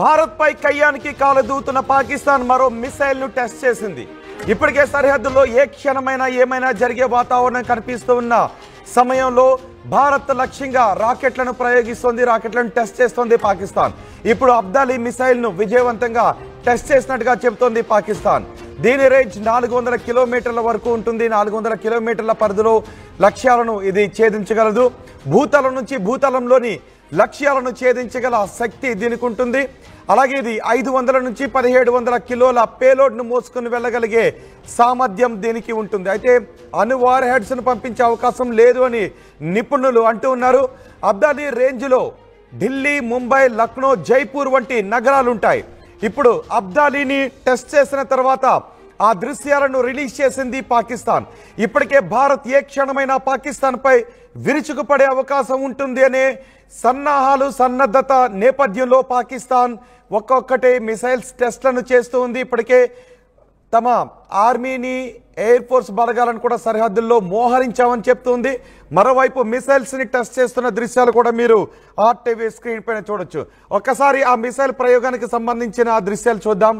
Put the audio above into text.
భారత్ పై కయ్యానికి కాలు దూతున్న పాకిస్తాన్ మరో మిసైల్ ను టెస్ట్ చేసింది. ఇప్పటికే సరిహద్దుల్లో ఏ క్షణమైనా ఏమైనా జరిగే వాతావరణం కనిపిస్తూ ఉన్న సమయంలో భారత్ లక్ష్యంగా రాకెట్లను ప్రయోగిస్తోంది, రాకెట్లను టెస్ట్ చేస్తోంది పాకిస్తాన్. ఇప్పుడు అబ్దాలీ మిసైల్ ను విజయవంతంగా టెస్ట్ చేసినట్టుగా చెబుతోంది పాకిస్తాన్. దీని రేంజ్ 400 కిలోమీటర్ల వరకు ఉంటుంది. 400 కిలోమీటర్ల పరిధిలో లక్ష్యాలను ఇది ఛేదించగలదు. భూతలం నుంచి భూతలంలోని లక్ష్యాలను ఛేదించగల శక్తి దీనికి ఉంటుంది. అలాగే ఇది 500 నుంచి 1700 కిలోల పేలోడ్ను మోసుకుని వెళ్ళగలిగే సామర్థ్యం దీనికి ఉంటుంది. అయితే అణు వార్ హెడ్స్ను పంపించే అవకాశం లేదు అని నిపుణులు అంటూ ఉన్నారు. అబ్దాలీ రేంజ్లో ఢిల్లీ, ముంబై, లక్నో, జైపూర్ వంటి నగరాలు ఉంటాయి. ఇప్పుడు అబ్దాలీని టెస్ట్ చేసిన తర్వాత ఆ దృశ్యాలను రిలీజ్ చేసింది పాకిస్తాన్. ఇప్పటికే భారత్ ఏ క్షణమైనా పాకిస్తాన్పై విరుచుకుపడే అవకాశం ఉంటుంది అనే సన్నద్ధత నేపథ్యంలో పాకిస్తాన్ ఒక్కొక్కటి మిసైల్స్ టెస్ట్లను చేస్తూ ఉంది. ఇప్పటికే తమ ఆర్మీని, ఎయిర్ ఫోర్స్ బలగాలను కూడా సరిహద్దుల్లో మోహరించామని చెప్తుంది. మరోవైపు మిసైల్స్ని టెస్ట్ చేస్తున్న దృశ్యాలు కూడా మీరు RTV స్క్రీన్ పైన చూడొచ్చు. ఒక్కసారి ఆ మిసైల్ ప్రయోగానికి సంబంధించిన ఆ దృశ్యాలు చూద్దాం.